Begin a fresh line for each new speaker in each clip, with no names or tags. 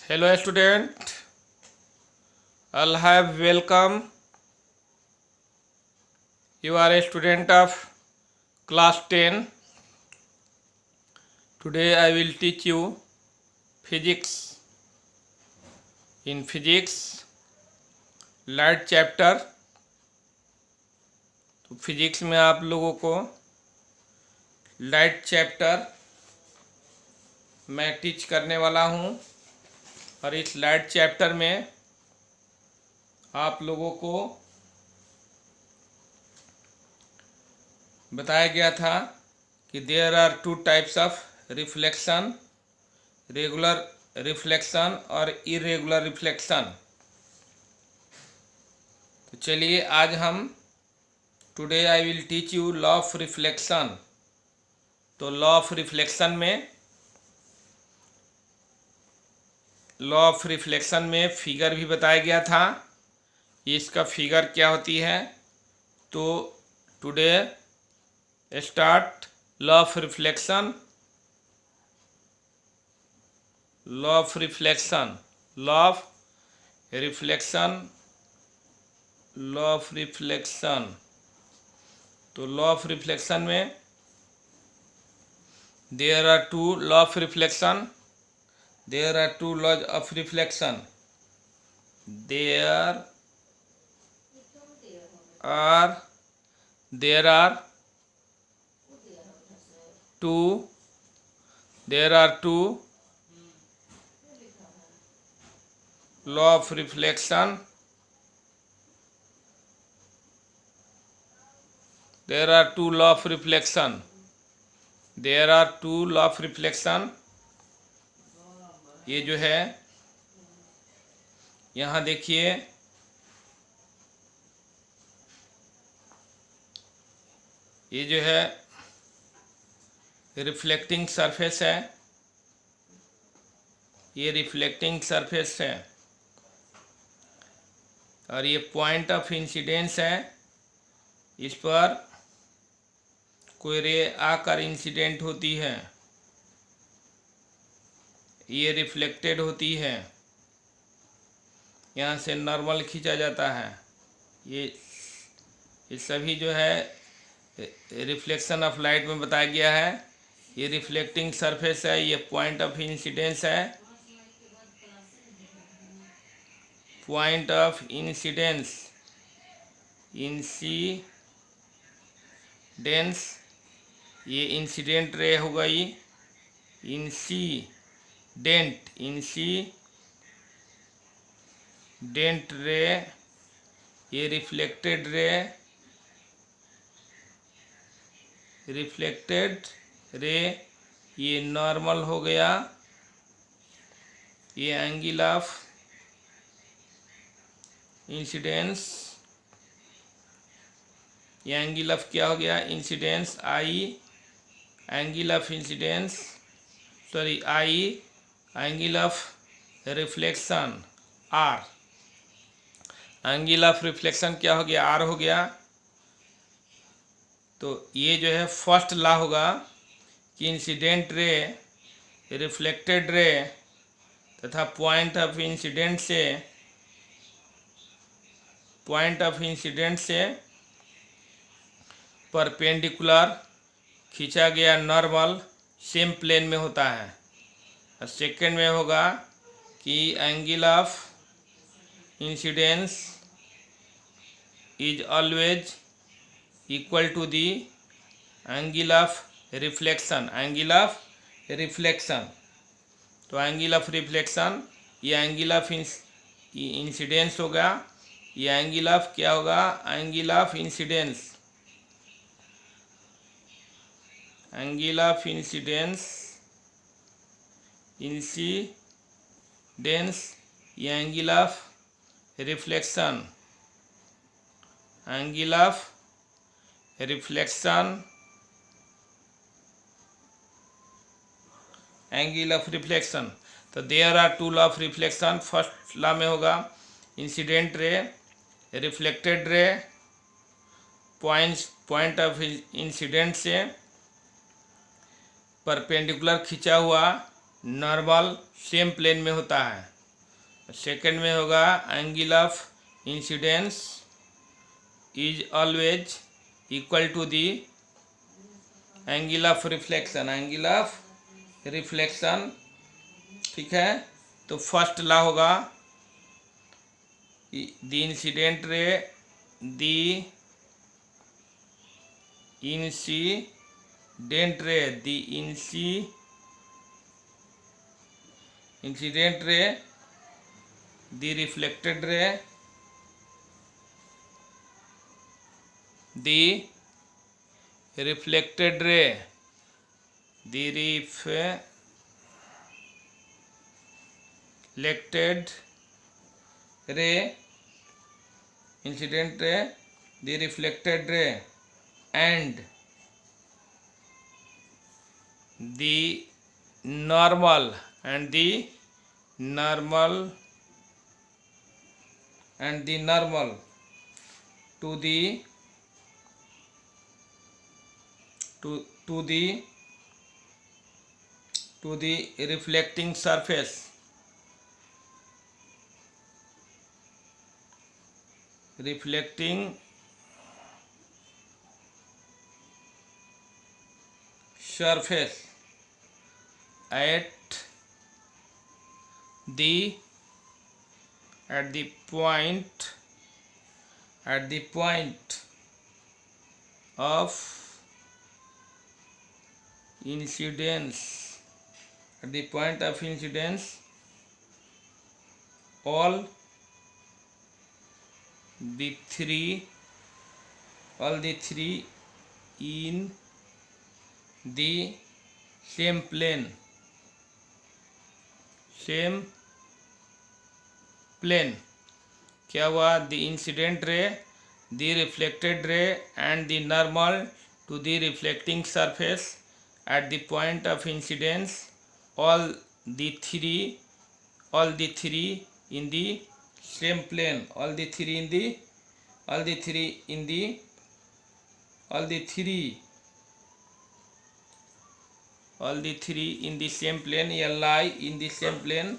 Hello student, I'll have welcome. You are a student of class 10. Today I will teach you physics. In physics, light chapter. तो physics में आप लोगों को light chapter मैं teach करने वाला हूँ और इस लाइट चैप्टर में आप लोगों को बताया गया था कि there are two types of reflection, regular reflection और इरेगुलर रिफ्लेक्शन। तो चलिए आज हम today I will teach you law of reflection. तो लॉ ऑफ रिफ्लेक्शन में फिगर भी बताया गया था। इसका फिगर क्या होती है। तो today start law of reflection. Law of reflection, law of reflection, law of reflection. तो लॉ ऑफ रिफ्लेक्शन में there are two law of reflection, there are two laws of reflection, there are two law of reflection, there are two law of reflection, there are two law of reflection। ये जो है यहाँ देखिए, ये जो है reflecting surface है, ये रिफ्लेक्टिंग सरफेस है और ये पॉइंट ऑफ इंसिडेंस है। इस पर कोई रे आकर इंसिडेंट होती है, ये रिफ्लेक्टेड होती है, यहाँ से नॉर्मल खींचा जाता है। ये सभी जो है रिफ्लेक्शन ऑफ लाइट में बताया गया है। ये रिफ्लेक्टिंग सरफेस है, ये पॉइंट ऑफ इंसिडेंस है, पॉइंट ऑफ इंसिडेंस, ये इंसिडेंट रे हो गई, इंसिडेंट रे, ये रिफ्लेक्टेड रे, ये नॉर्मल हो गया, ये एंगल ऑफ इंसिडेंस, ये एंगल ऑफ क्या हो गया, incidence I, angle of incidence sorry I, angle of reflection R, angle of reflection क्या हो गया, आर हो गया। तो ये जो है फर्स्ट लॉ होगा कि इंसिडेंट रे, रिफ्लेक्टेड रे तथा पॉइंट ऑफ इंसिडेंट से परपेंडिकुलर खींचा गया नॉर्मल सेम प्लेन में होता है। और सेकेंड में होगा कि angle of incidence is always equal to the angle of reflection, angle of reflection. तो एंगल ऑफ रिफ्लेक्शन, ये एंगल ऑफ इंसिडेंस होगा, ये एंगल ऑफ क्या होगा, angle of incidence, angle of incidence, ये angle of reflection, angle of reflection, angle of reflection. तो there are two law of reflection. First law में होगा incident ray, reflected ray, point of incident से perpendicular खींचा हुआ normal same plane में होता है। सेकंड में होगा angle of incidence is always equal to the angle of reflection, angle of reflection. ठीक है, तो फर्स्ट लॉ होगा the incident ray, the incident ray, the incident ray, the reflected ray, the reflected ray, the reflected ray, incident ray, the reflected ray, and the normal, and the normal, and the normal to the to the reflecting surface, reflecting surface at the point of incidence, at the point of incidence, all the three in the same plane, क्या हुआ? the incident ray, the reflected ray, and the normal to the reflecting surface at the point of incidence, all the three in the same plane, all the three in the same plane, या lie in the same plane,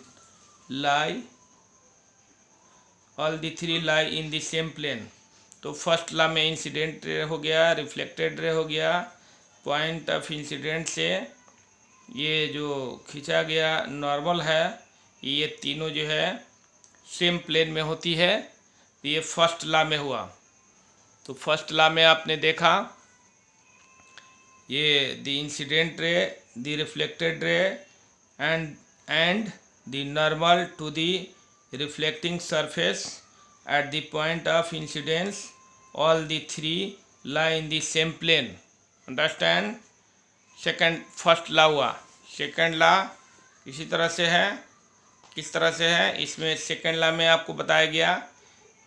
all the three lie in the same plane। तो first law में incident ray हो गया, reflected ray हो गया, point of incident से ये जो खींचा गया नॉर्मल है, ये तीनों जो है सेम प्लेन में होती है। तो ये फर्स्ट लॉ में हुआ। तो फर्स्ट लॉ में आपने देखा ये the incident ray, the reflected ray, and the normal to the reflecting surface at the point of incidence, all the three lie in the same plane। Understand? First law हुआ। Second law इसी तरह से है। किस तरह से है? इसमें सेकंड लॉ में आपको बताया गया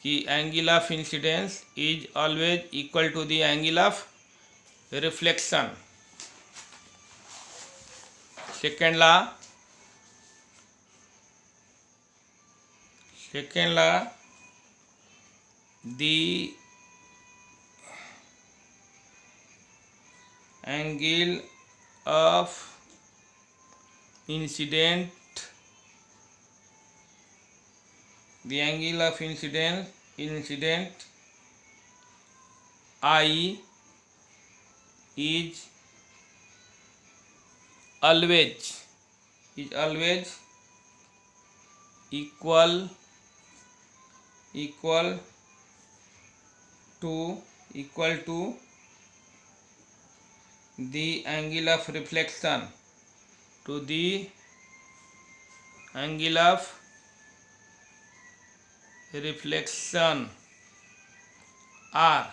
कि angle of incidence is always equal to the angle of reflection. Second law the angle of incident I is always equal to the angle of reflection, to the angle of reflection R।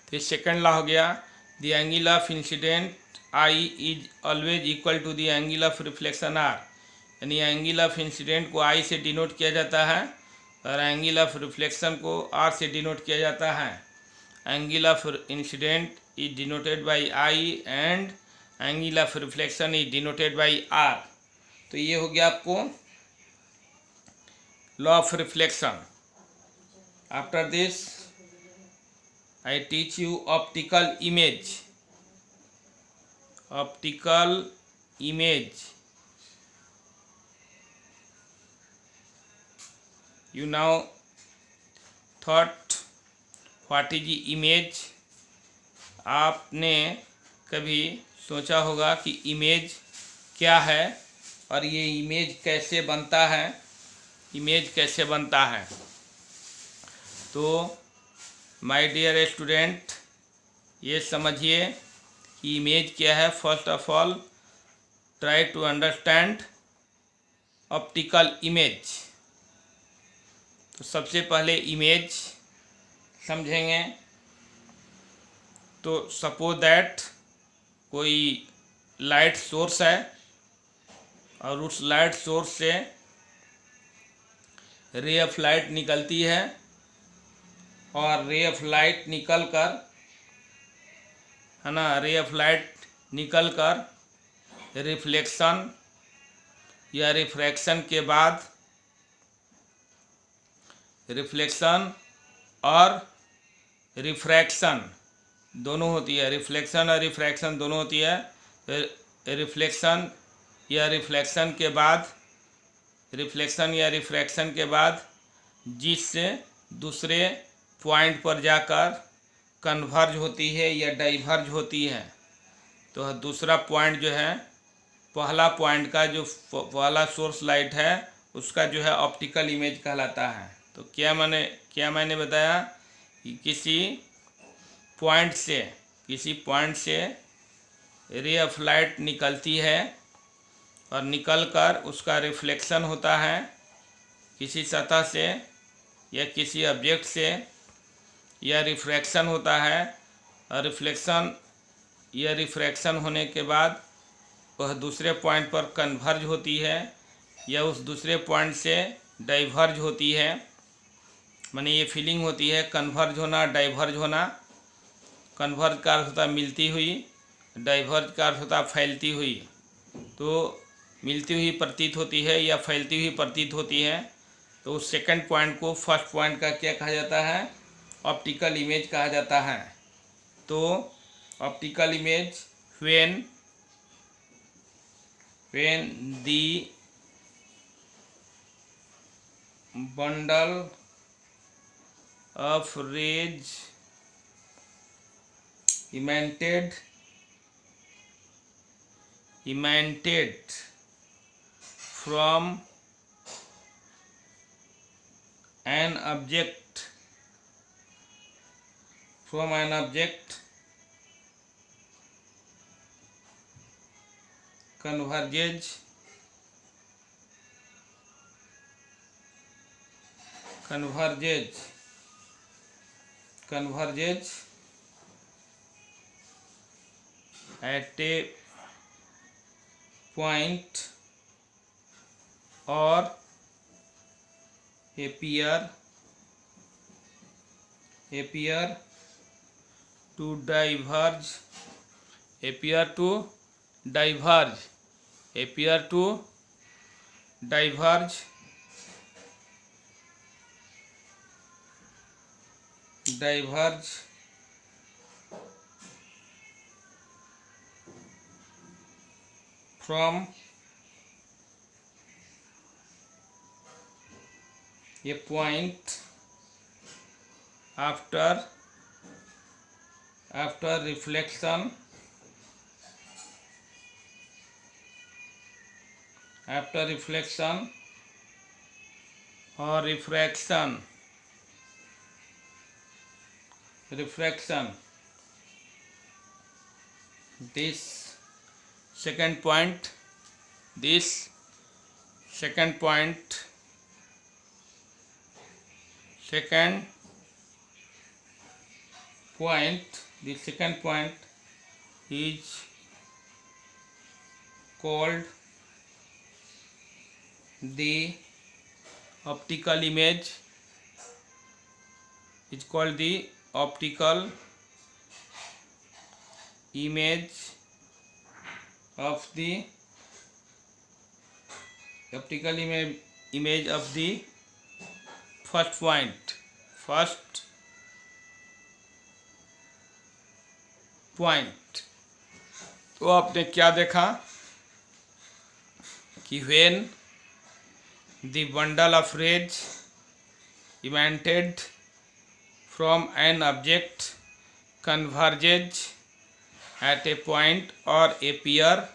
तो second law हो गया the angle of incident I is always equal to the angle of reflection R। यानी angle of incident को I से denote किया जाता है और एंगल ऑफ रिफ्लेक्शन को R से डिनोट किया जाता है। Angle of incident is denoted by I and angle of reflection is denoted by R। तो ये हो गया आपको law of reflection. After this I teach you optical image। You now thought what is the image? आपने कभी सोचा होगा कि इमेज क्या है और ये इमेज कैसे बनता है, इमेज कैसे बनता है। तो माय डियर स्टूडेंट, ये समझिए कि इमेज क्या है। First of all try to understand optical image. तो सबसे पहले इमेज समझेंगे। तो सपोज दैट कोई लाइट सोर्स है और उस लाइट सोर्स से रे ऑफ लाइट निकलती है और रे ऑफ लाइट निकल कर, है ना, रे ऑफ लाइट निकल कर रिफ्लेक्शन या रिफ्रैक्शन के बाद, रिफ्लेक्शन और रिफ्रैक्शन दोनों होती है, रिफ्लेक्शन और रिफ्रैक्शन दोनों होती है। रिफ्लेक्शन या रिफ्लेक्शन के बाद, रिफ्लेक्शन या रिफ्रैक्शन के बाद जिससे दूसरे पॉइंट पर जाकर कन्वर्ज होती है या डाइवर्ज होती है। तो दूसरा पॉइंट जो है, पहला पॉइंट का जो पहला सोर्स लाइट है उसका जो है ऑप्टिकल इमेज कहलाता है। तो क्या मैंने बताया कि किसी पॉइंट से रे ऑफ लाइट निकलती है और निकलकर उसका रिफ्लेक्शन होता है किसी सतह से या किसी ऑब्जेक्ट से, या रिफ्रैक्शन होता है और रिफ्लेक्शन या रिफ्रैक्शन होने के बाद वह दूसरे पॉइंट पर कन्वर्ज होती है या उस दूसरे पॉइंट से डाइवर्ज होती है। माने ये फीलिंग होती है कन्वर्ज होना, डाइवर्ज होना। कन्वर्ज का अर्थ होता मिलती हुई, डाइवर्ज का अर्थ होता फैलती हुई। तो मिलती हुई प्रतीत होती है या फैलती हुई प्रतीत होती है। तो उस सेकंड पॉइंट को फर्स्ट पॉइंट का क्या कहा जाता है? ऑप्टिकल इमेज कहा जाता है। तो optical image when the bundle of rays emitted from an object converges at a point or appear to diverge from a point after reflection or refraction. This second point the second point is called the optical image, image of the first point. तो आपने क्या देखा कि when the bundle of rays emitted from an object converges at a point or appear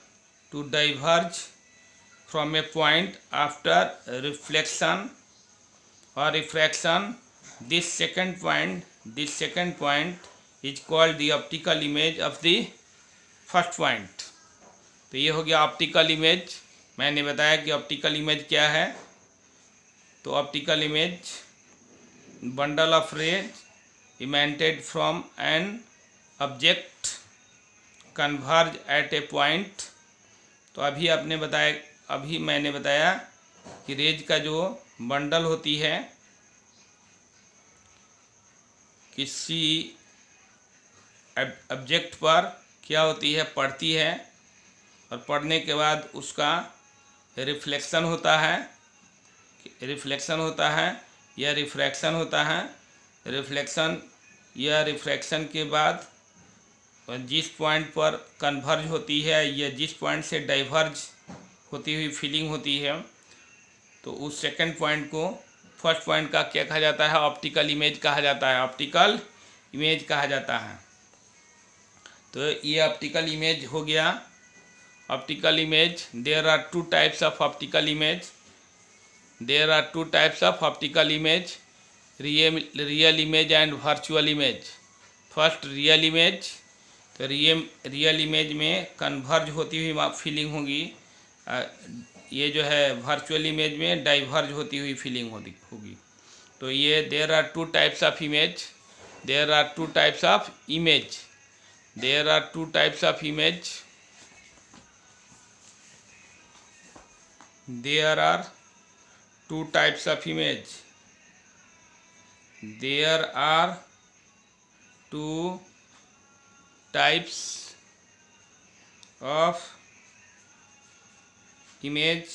to diverge from a point after reflection or refraction. This second point is called the optical image of the first point. तो ये हो गया optical image. मैंने बताया कि optical image क्या है। तो optical image bundle of rays emanated from an object converge at a point. तो अभी मैंने बताया कि रेज का जो बंडल होती है किसी ऑब्जेक्ट पर क्या होती है, पड़ती है, और पड़ने के बाद उसका रिफ्लेक्शन होता है या रिफ्रैक्शन होता है। रिफ्लेक्शन या रिफ्रैक्शन के बाद जिस पॉइंट पर कन्वर्ज होती है या जिस पॉइंट से डाइवर्ज होती हुई फीलिंग होती है, तो उस सेकंड पॉइंट को फर्स्ट पॉइंट का क्या कहा जाता है, ऑप्टिकल इमेज कहा जाता है। ऑप्टिकल इमेज कहा जाता है। तो ये ऑप्टिकल इमेज हो गया। Optical image, there are two types of optical image, real image and virtual image. First real image. तो रियल इमेज में कन्वर्ज होती हुई फीलिंग होगी। ये जो है वर्चुअल इमेज में डाइवर्ज होती हुई फीलिंग होगी। तो ये there are two types of image. There are two types of image. There are two types of image. There are two types of image. There are two types of image.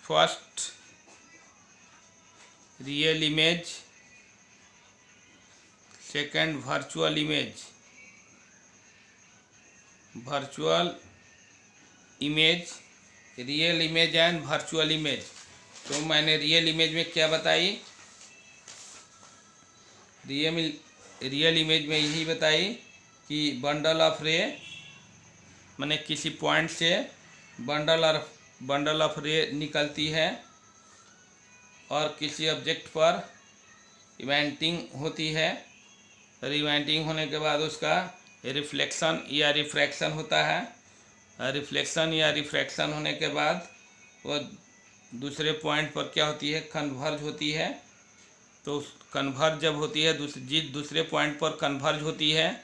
First, real image. Second virtual image. Real image and virtual image. तो मैंने real image में क्या बताई, real image में यही बताई कि bundle of रे, माने किसी पॉइंट से बंडल ऑफ रे निकलती है और किसी ऑब्जेक्ट पर इवेंटिंग होती है। इवेंटिंग होने के बाद उसका रिफ्लेक्शन या रिफ्रैक्शन होता है। रिफ्लेक्शन या रिफ्रैक्शन होने के बाद वो दूसरे पॉइंट पर क्या होती है, कन्वर्ज होती है। तो कन्वर्ज जब होती है, जिस दूसरे पॉइंट पर कन्वर्ज होती है,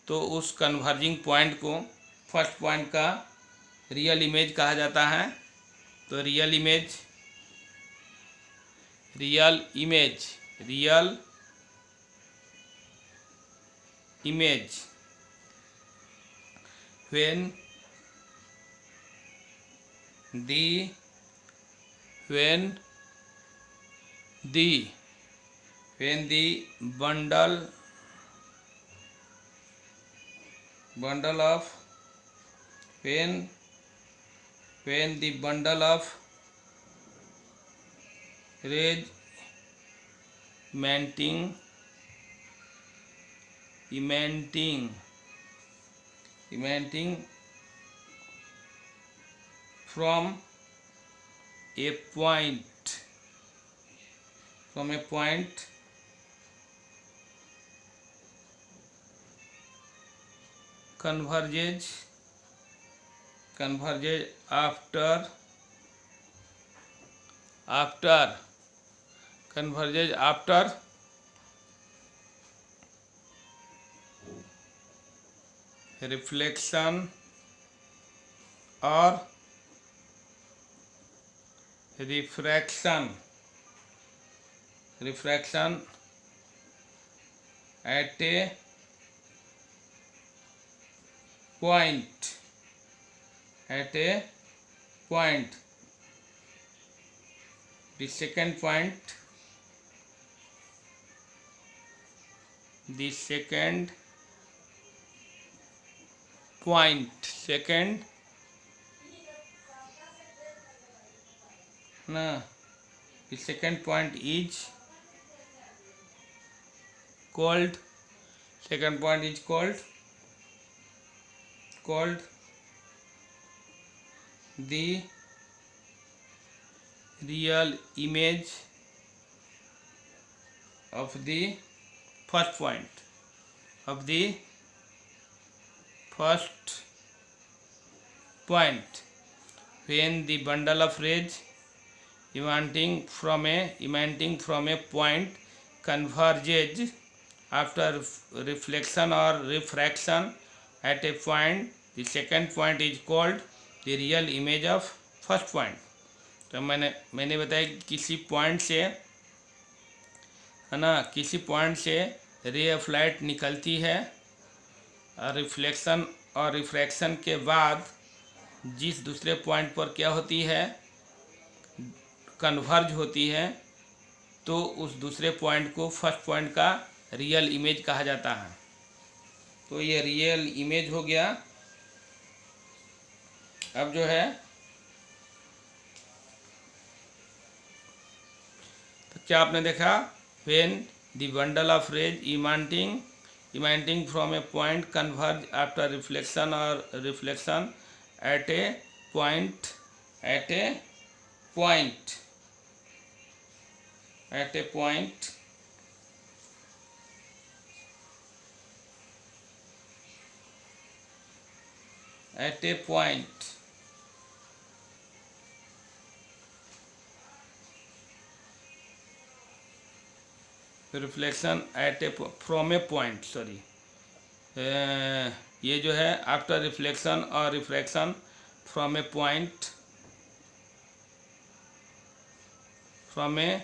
तो उस कन्वर्जिंग पॉइंट को फर्स्ट पॉइंट का रियल इमेज कहा जाता है। तो real image when the bundle of rays emitting from a point converges after reflection or refraction at a point. The second point is called, second point is called the real image of the first point, of the first point, when the bundle of rays emanating from a point converges after reflection or refraction at a point, the second point is called the real image of first point. तो मैंने बताया कि किसी point से, है ना, किसी point से रे ऑफ लाइट निकलती है और रिफ्लेक्शन और रिफ्रैक्शन के बाद जिस दूसरे पॉइंट पर क्या होती है, कन्वर्ज होती है, तो उस दूसरे पॉइंट को फर्स्ट पॉइंट का रियल इमेज कहा जाता है। तो ये रियल इमेज हो गया। अब जो है तो क्या आपने देखा, when the bundle of rays emanating from a point converge after reflection or reflection at a point at a point reflection eight A from A point, sorry, ये जो है आफ्टर रिफ्लेक्शन और refraction from A point, from a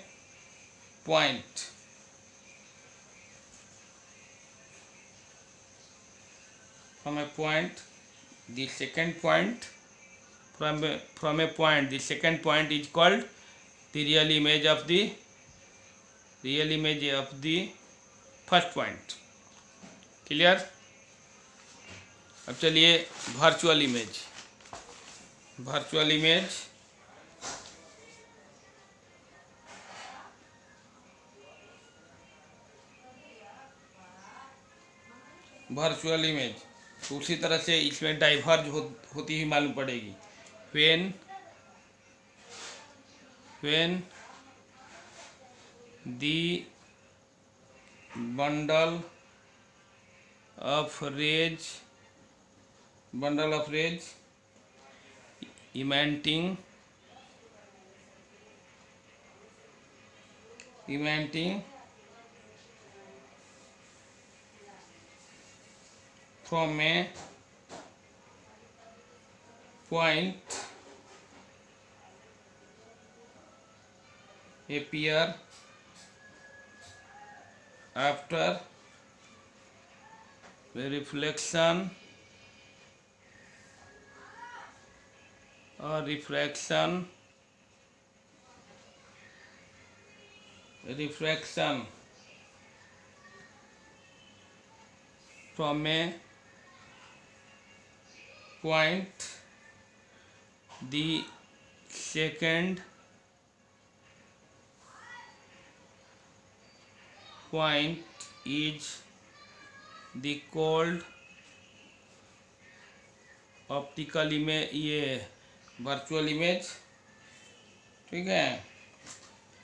point the second point from a point, the second point is called the real image of the first point. Clear? अब चलिए virtual image. Virtual image तो उसी तरह से इसमें diverge होती हुई मालूम पड़ेगी। when the bundle of rays emanating from a point appear after reflection or refraction from a point, the second point is the called optical image, ये वर्चुअल इमेज, ठीक है।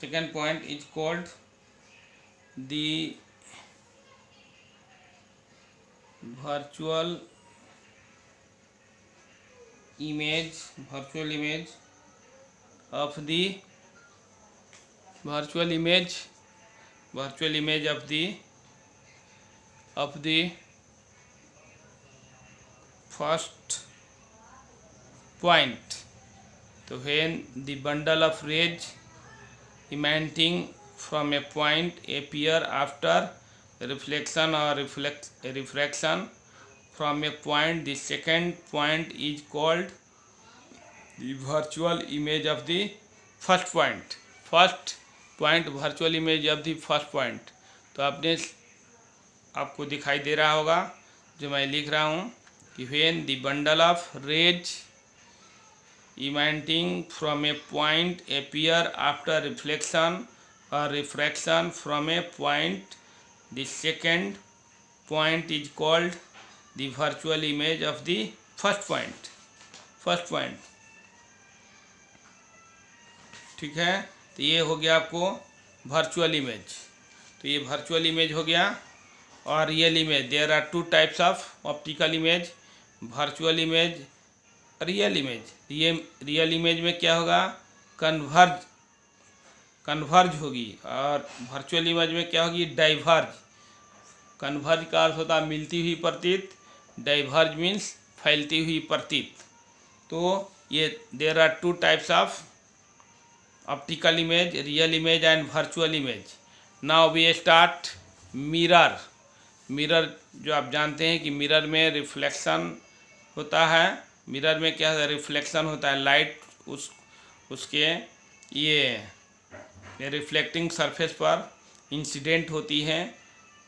Second point is called the virtual image of the first point. So when the bundle of rays emanating from a point appear after reflection or refraction from a point, the second point is called the virtual image of the first point. First point virtual image of the first point. तो आपको दिखाई दे रहा होगा जो मैं लिख रहा हूँ कि when the bundle of rays emanating from a point appear after reflection or refraction from a point, the second point is called the virtual image of the first point. ठीक है, तो ये हो गया आपको वर्चुअल इमेज। तो ये virtual image हो गया। और real image, there are two types of optical image, virtual image, real image. ये रियल इमेज में क्या होगा, कन्वर्ज होगी, और वर्चुअल इमेज में क्या होगी, डाइवर्ज। कन्वर्ज का अर्थ होता है मिलती हुई प्रतीत, डाइवर्ज मीन्स फैलती हुई प्रतीत। तो ये there are two types of optical image, real image and virtual image. Now we start mirror. Mirror जो आप जानते हैं कि मिरर में रिफ्लेक्शन होता है। मिरर में क्या है, रिफ्लेक्शन होता है, लाइट उसके ये रिफ्लेक्टिंग सरफेस पर इंसिडेंट होती है,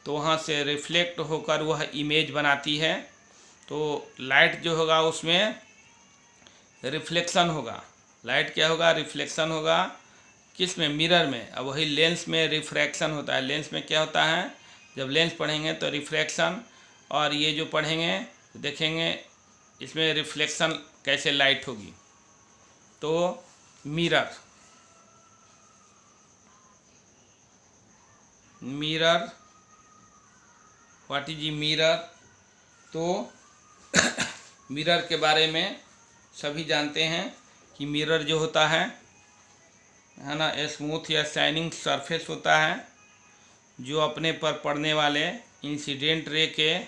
तो वहाँ से रिफ्लेक्ट होकर वह इमेज बनाती है। तो लाइट जो होगा उसमें रिफ्लेक्शन होगा। लाइट क्या होगा, रिफ्लेक्शन होगा। किस में, मिरर में। अब वही लेंस में रिफ्रैक्शन होता है। लेंस में क्या होता है, जब लेंस पढ़ेंगे तो रिफ्रैक्शन, और ये जो पढ़ेंगे देखेंगे इसमें रिफ्लेक्शन कैसे लाइट होगी। तो mirror, what is E mirror. तो मिरर के बारे में सभी जानते हैं कि मिरर जो होता है ना, स्मूथ या शाइनिंग सरफेस होता है जो अपने पर पड़ने वाले इंसिडेंट रे के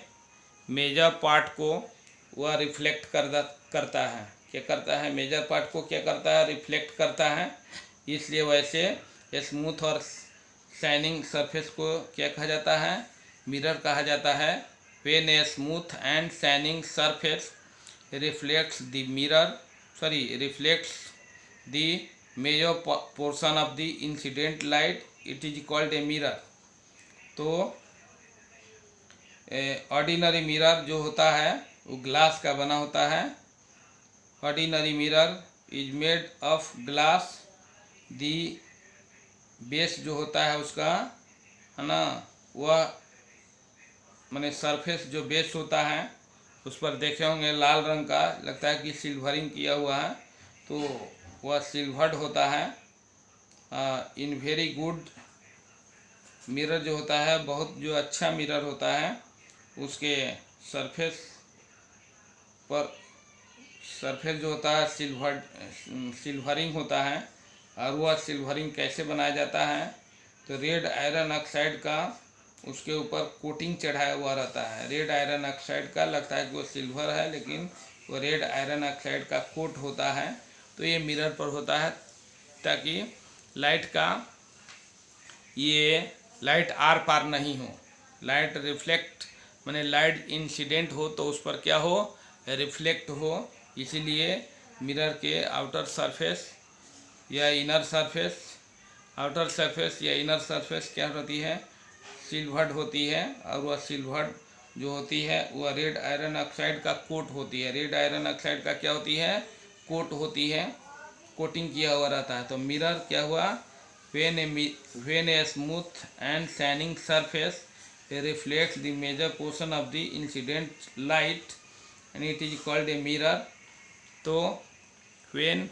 मेजर पार्ट को वह रिफ्लेक्ट करता है। क्या करता है, मेजर पार्ट को क्या करता है, रिफ्लेक्ट करता है। इसलिए वैसे स्मूथ और शाइनिंग सरफेस को क्या कहा जाता है, मिरर कहा जाता है। When a smooth and shining surface reflects the major portion of the incident light, it is called a mirror. तो ऑर्डिनरी मिरर जो होता है वो ग्लास का बना होता है। Ordinary mirror is made of glass. The base जो होता है उसका, है ना, वह माने सरफेस जो बेस होता है उस पर देखे होंगे लाल रंग का, लगता है कि सिल्वरिंग किया हुआ है, तो वह सिल्वर्ड होता है। इन वेरी गुड मिरर जो होता है, बहुत जो अच्छा मिरर होता है, उसके सरफेस जो होता है सिल्वरिंग होता है। और वह सिल्वरिंग कैसे बनाया जाता है, तो रेड आयरन ऑक्साइड का उसके ऊपर कोटिंग चढ़ाया हुआ रहता है। रेड आयरन ऑक्साइड का लगता है कि वो सिल्वर है, लेकिन वो रेड आयरन ऑक्साइड का कोट होता है। तो ये मिरर पर होता है ताकि लाइट आर पार नहीं हो। लाइट रिफ्लेक्ट माने लाइट इंसिडेंट हो तो उस पर क्या हो, रिफ्लेक्ट हो। इसीलिए मिरर के आउटर सरफेस या इनर सरफेस क्या होती है, सिल्वर्ड होती है। और वह सिल्वर्ड जो होती है वह रेड आयरन ऑक्साइड का कोट होती है। रेड आयरन ऑक्साइड का क्या होती है, कोट होती है, कोटिंग किया हुआ रहता है। तो मिरर क्या हुआ, when a smooth and shining surface reflects the major portion of the incident light and it is called a mirror. तो when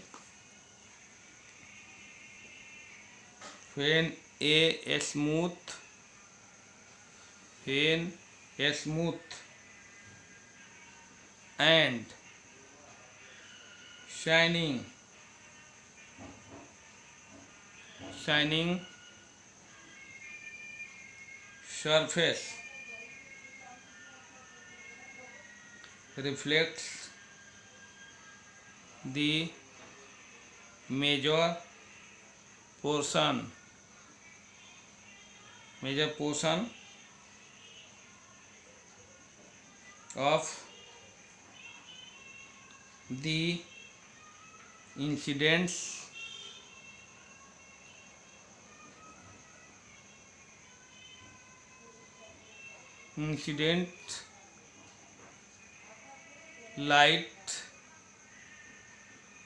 a smooth and shining surface reflects the major portion of the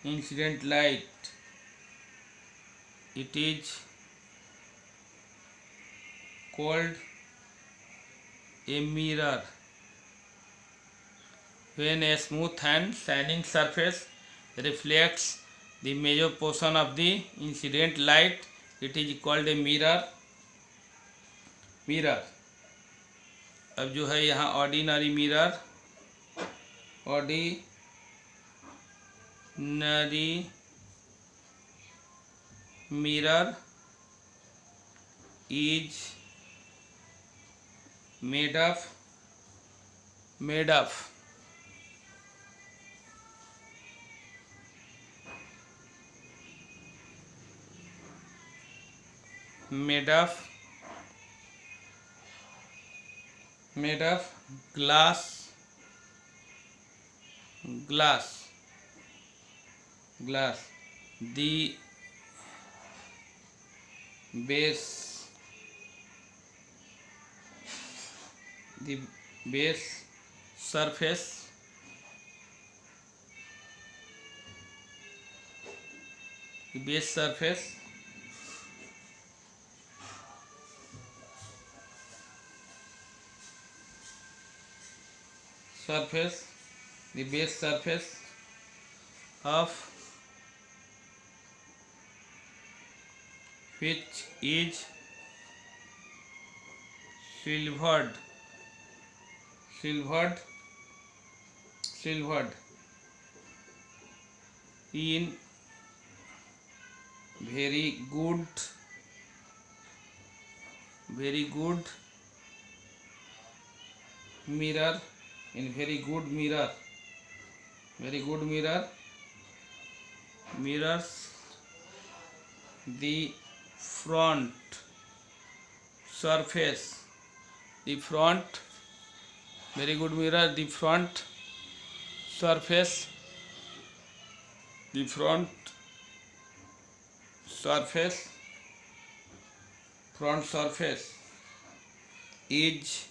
incident light, it is called a mirror when a smooth and shining surface reflects the major portion of the incident light, it is called a mirror. Mirror अब जो है यहाँ ordinary mirror, ordinary mirror is made of made of glass the base surface the base surface of which is silvered in very good mirror mirrors the front surface the front surface is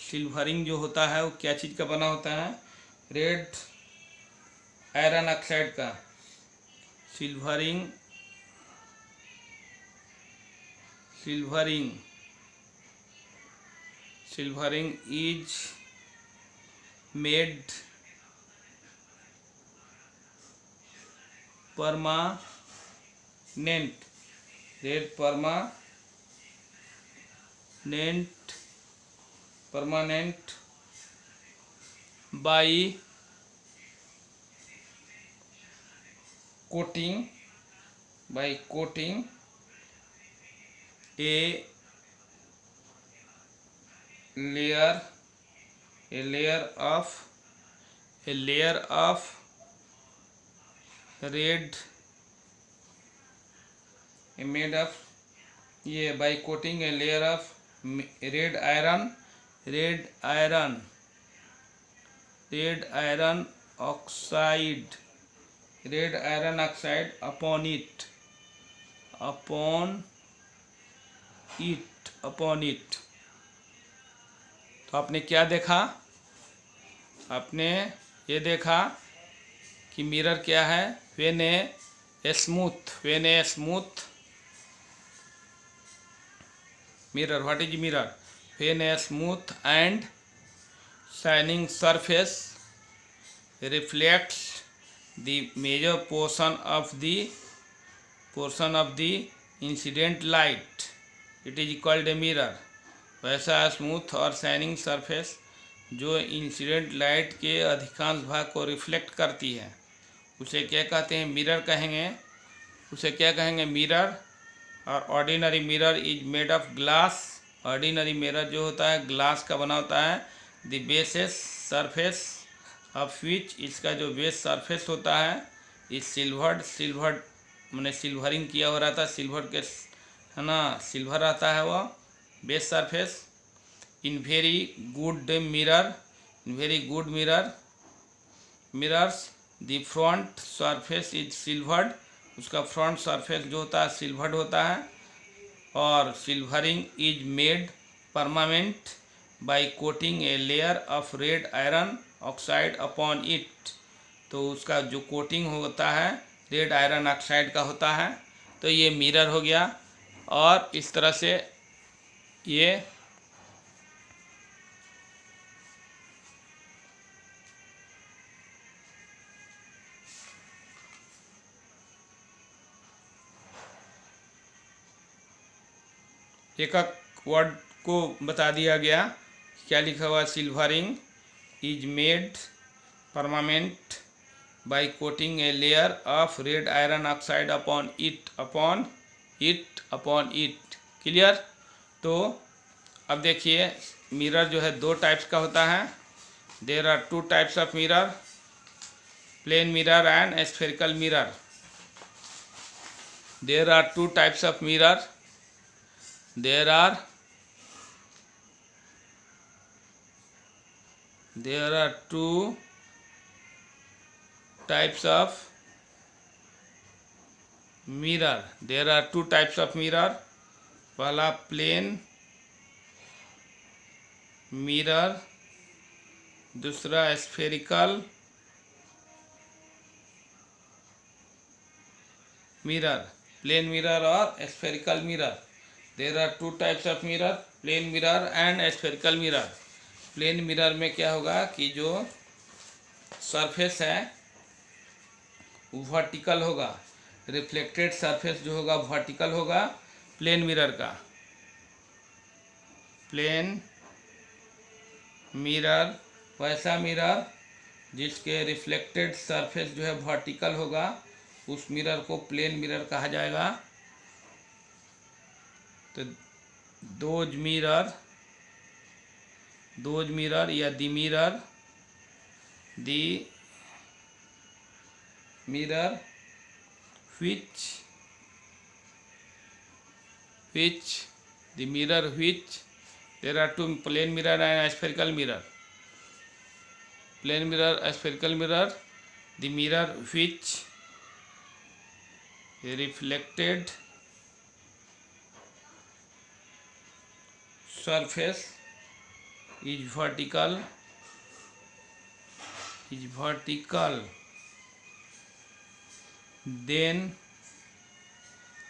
silvering जो होता है वो क्या चीज़ का बना होता है? Red iron oxide का। Silvering is made permanent by coating a layer of red made of by coating a layer of red iron oxide upon it तो आपने क्या देखा? आपने ये देखा कि मिरर क्या है? when a smooth mirror, what is mirror? When a smooth and shining surface reflects the major portion of the incident light, it is called a mirror. वैसा स्मूथ और शाइनिंग सरफेस जो इंसिडेंट लाइट के अधिकांश भाग को reflect करती है उसे क्या कहते हैं? मिरर कहेंगे। उसे क्या कहेंगे? मिरर। और ordinary mirror is made of glass. Ordinary mirror जो होता है ग्लास का बना होता है। The basis surface of which, इसका जो बेस सरफेस होता है इज सिल्वर्ड मैंने सिल्वरिंग किया हो रहता है। सिल्वर के है ना, सिल्वर रहता है वो base surface. In very good mirrors the front surface is silvered, उसका फ्रंट सरफेस जो होता है सिल्वर्ड होता है। और silvering is made permanent by coating a layer of red iron oxide upon it, तो उसका जो कोटिंग होता है रेड आयरन ऑक्साइड का होता है। तो ये मिरर हो गया। और इस तरह से ये एक वर्ड को बता दिया गया। क्या लिखा हुआ? Silvering is made permanent by coating a layer of red iron oxide upon it. Clear? तो अब देखिए, मिरर जो है दो टाइप्स का होता है। There are two types of mirror, plane mirror and spherical mirror. There are two types of mirror. There are two types of mirror. There are two types of mirror. पहला plane mirror, दूसरा spherical mirror. Plane mirror और spherical mirror. There are two types of mirror, plain mirror and spherical mirror. Plane mirror में क्या होगा कि जो surface है वो वर्टिकल होगा, रिफ्लेक्टेड सरफेस जो होगा वर्टिकल होगा प्लेन मिरर का। प्लेन मिरर वैसा मिरर जिसके रिफ्लेक्टेड सरफेस जो है वर्टिकल होगा, उस मिरर को प्लेन मिरर कहा जाएगा। तो दोज मिरर या दी mirror which there are two plain mirror and spherical mirror. Plain mirror, spherical mirror, the mirror which reflected surface is vertical,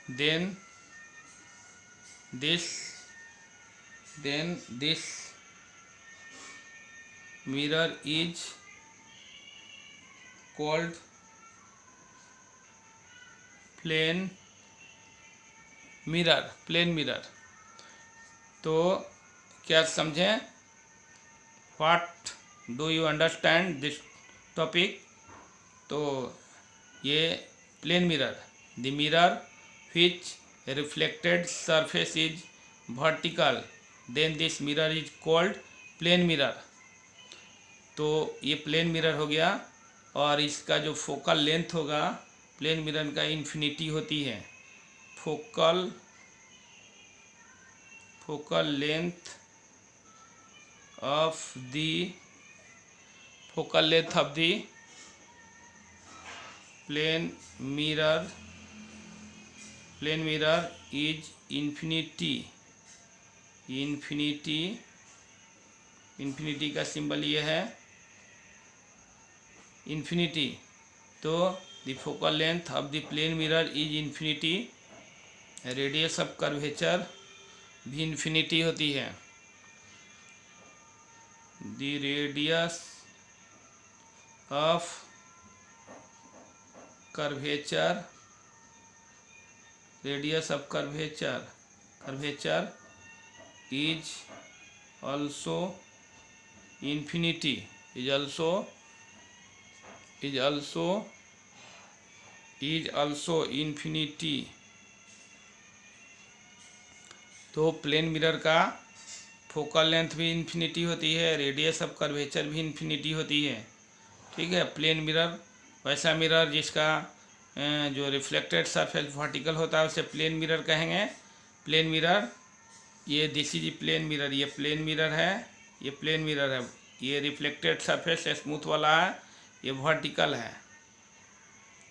then this mirror is called plane mirror. तो क्या समझें? What do you understand this topic? तो ये plane mirror, the mirror which reflected surface is vertical, then this mirror is called plane mirror. तो ये plane mirror हो गया। और इसका जो फोकल लेंथ होगा प्लेन मिरर का इन्फिनिटी होती है। Focal length of the plane mirror is infinity का सिंबल ये है, इन्फिनिटी। तो the focal length of the plane mirror is infinity. Radius of curvature भी इन्फिनिटी होती है। The radius of curvature is also infinity, is also infinity। तो plane mirror का focal length भी इन्फिनिटी होती है, रेडियस ऑफ कर्वेचर भी infinity होती है। ठीक है। प्लेन मिरर वैसा मिरर जिसका जो रिफ्लेक्टेड सरफेस वर्टिकल होता है उसे प्लेन मिरर कहेंगे। प्लेन मिरर, ये दिस इज प्लेन मिरर, ये प्लेन मिरर है, ये प्लेन मिरर है। ये रिफ्लेक्टेड सरफेस स्मूथ वाला है, ये वर्टिकल है।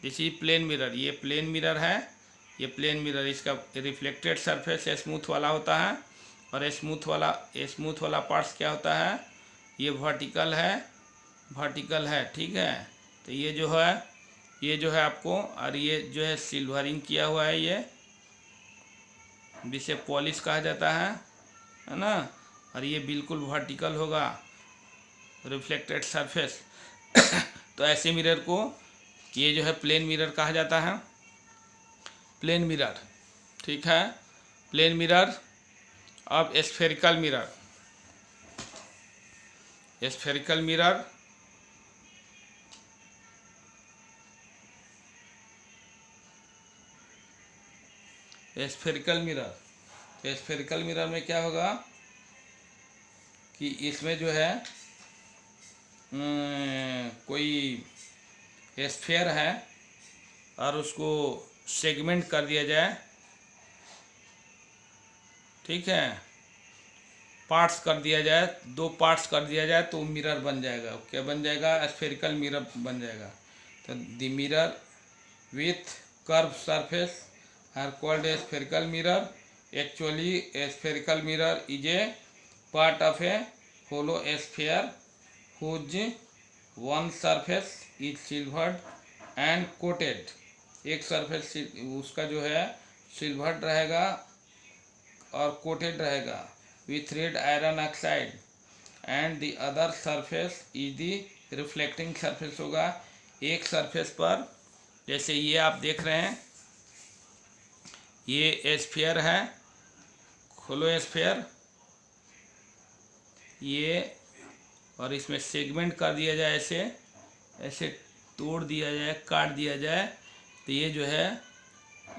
दिस इज प्लेन मिरर, ये प्लेन मिरर है, ये प्लेन मिरर। इसका रिफ्लेक्टेड सरफेस स्मूथ वाला होता है और स्मूथ वाला पार्ट्स क्या होता है? ये वर्टिकल है। ठीक है। तो ये जो है ये जो है आपको, और ये जो है सिल्वरिंग किया हुआ है, ये जिसे पॉलिश कहा जाता है ना। और ये बिल्कुल वर्टिकल होगा, रिफ्लेक्टेड सरफेस। तो ऐसे मिरर को ये जो है प्लेन मिरर कहा जाता है, प्लेन मिरर। ठीक है, प्लेन मिरर। अब spherical mirror, spherical mirror spherical mirror. तो स्फेरिकल मिरर में क्या होगा कि इसमें जो है कोई स्फेयर है और उसको सेगमेंट कर दिया जाए, ठीक है, पार्ट्स कर दिया जाए, 2 पार्ट्स कर दिया जाए तो मिरर बन जाएगा। क्या बन जाएगा? स्फेरिकल मिरर बन जाएगा। तो the mirror with curve surface are called a spherical mirror. Actually a spherical mirror is a part of a hollow sphere whose one surface is silvered and coated. एक surface उसका जो है silvered रहेगा और coated रहेगा with red iron oxide and the other surface is the reflecting surface होगा। एक surface पर, जैसे ये आप देख रहे हैं, ये स्फीयर है, होलो स्फीयर, ये, और इसमें सेगमेंट कर दिया जाए, ऐसे ऐसे तोड़ दिया जाए, काट दिया जाए, तो ये जो है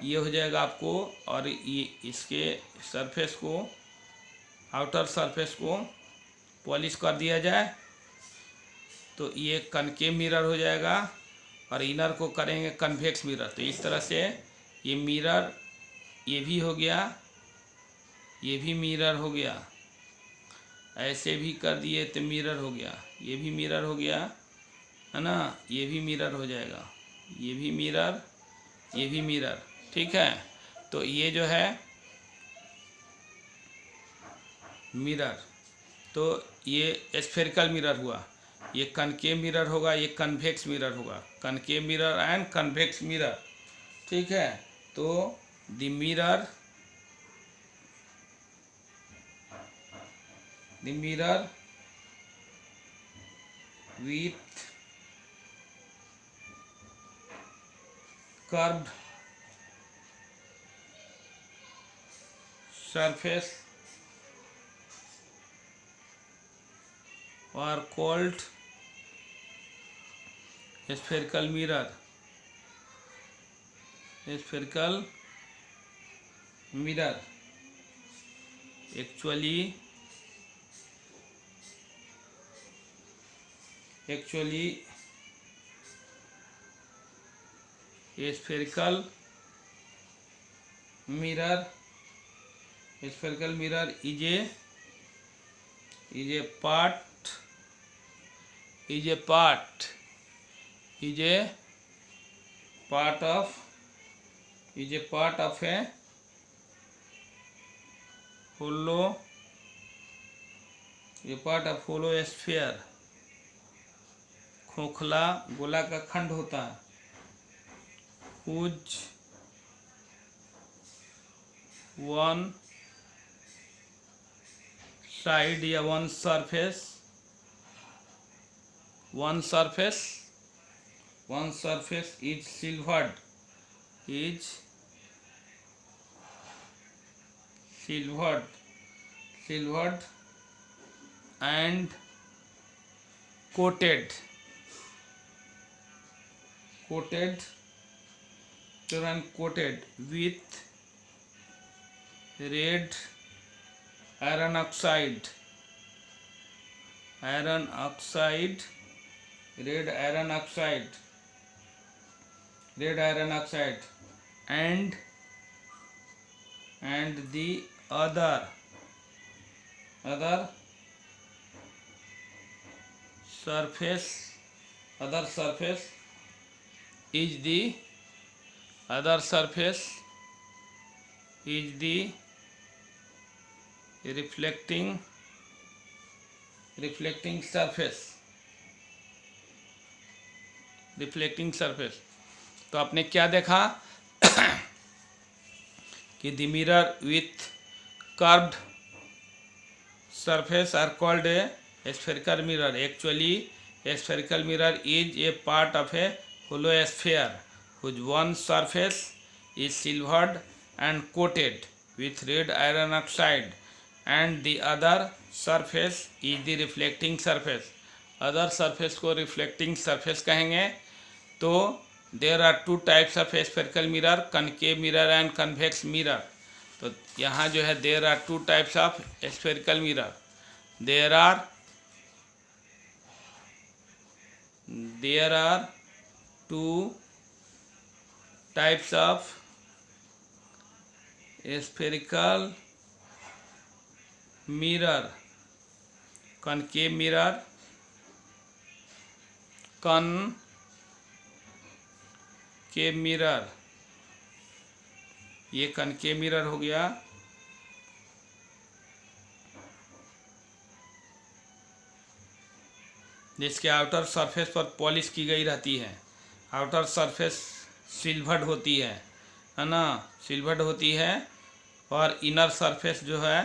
ये हो जाएगा आपको। और ये इसके सरफेस को, आउटर सरफेस को पॉलिश कर दिया जाए तो ये कनकेव मिरर हो जाएगा, और इनर को करेंगे कन्वेक्स मिरर। तो इस तरह से ये मिरर, ये भी हो गया, ये भी मिरर हो गया, ऐसे भी कर दिए तो मिरर हो गया, ये भी मिरर हो गया, है ना, ये भी मिरर हो जाएगा, ये भी मिरर, ये भी मिरर। ठीक है, तो ये जो है मिरर, तो ये स्फेरिकल मिरर हुआ, ये कनकेव मिरर होगा, ये कन्वेक्स मिरर होगा, concave mirror and convex mirror. ठीक है, तो the mirror with curved surface are called spherical mirror। spherical mirror actually a spherical mirror is a part of a hollow sphere। खोखला गोला का खंड होता है, whose one side या one surface is silvered and coated with red iron oxide and the other surface is the reflecting surface। तो आपने क्या देखा कि the mirror with curved surface are called a spherical mirror. Actually, a spherical mirror is a part of a hollow sphere whose one surface is silvered and coated with red iron oxide and the other surface is the reflecting surface. Other surface को reflecting surface कहेंगे. तो there are two types of a spherical mirror, concave mirror and convex mirror. तो यहाँ जो है there are two types of spherical mirror. There are two types of spherical mirror. Concave mirror, concave mirror, ये concave mirror हो गया. जिसके outer surface पर polish की गई रहती है. आउटर सरफेस सिल्वर्ड होती है ना, सिल्वर्ड होती है. और इनर सरफेस जो है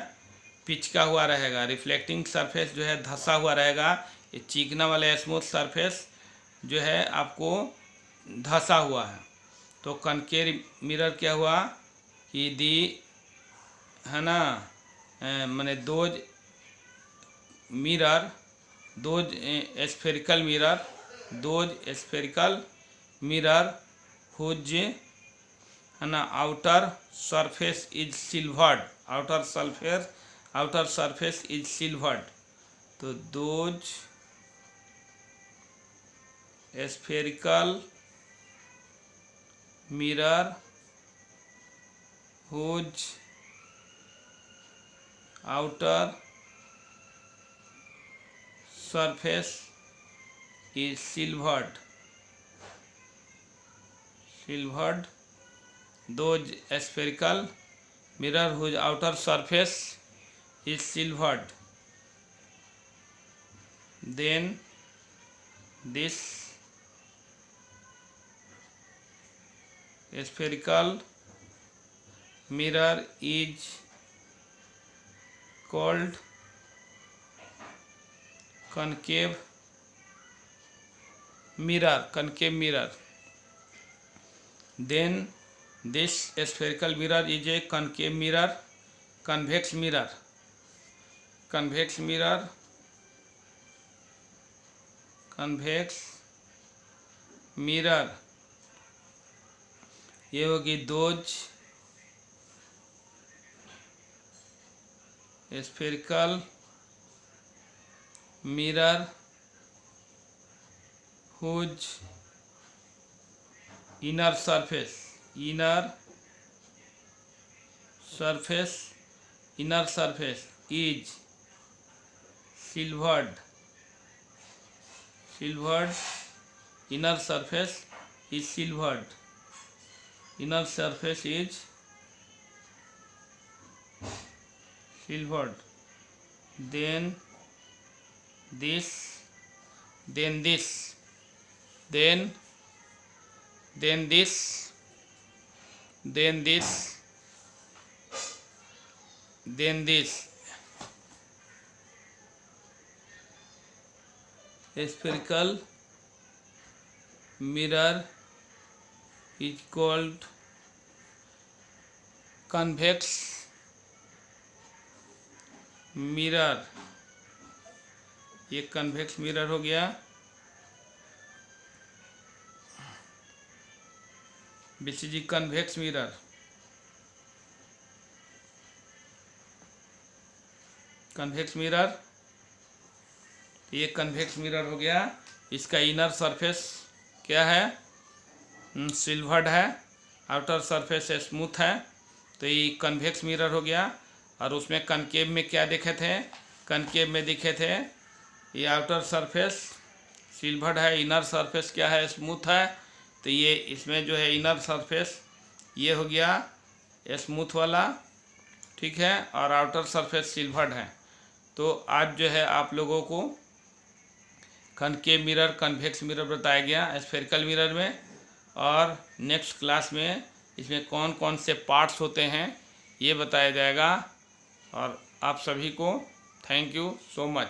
पिचका हुआ रहेगा. रिफ्लेक्टिंग सरफेस जो है धंसा हुआ रहेगा. ये चिकना वाला स्मूथ सरफेस जो है आपको धंसा हुआ है. तो कनकेव मिरर क्या हुआ कि दी है ना, माने those mirror, those spherical mirror, those spherical mirror whose है ना outer surface is silvered. Outer surface is silvered. तो those spherical mirror whose outer surface is silvered. Those spherical mirror whose outer surface is silvered, then this spherical mirror is called concave mirror. Then this spherical mirror is a concave mirror. Convex mirror ये होगी those spherical mirror whose inner surface is silvered. Inner surface is silvered. Then this spherical mirror is called convex mirror. ये convex mirror हो गया. BCG convex mirror. ये convex mirror हो गया. इसका inner surface क्या है, सिल्वर्ड है. आउटर सरफेस स्मूथ है. तो ये कन्वेक्स मिरर हो गया. और उसमें कनकेव में क्या देखे थे, कनकेव में दिखे थे ये आउटर सरफेस सिल्वर्ड है, इनर सरफेस क्या है, स्मूथ है. तो ये इसमें जो है इनर सरफेस ये हो गया स्मूथ वाला, ठीक है, और आउटर सरफेस सिल्वर्ड है. तो आज जो है आप लोगों को कनकेव मिरर, कन्वेक्स मिरर बताया गया स्फेरिकल मिरर में. और नेक्स्ट क्लास में इसमें कौन कौन से पार्ट्स होते हैं ये बताया जाएगा। और आप सभी को थैंक यू सो मच।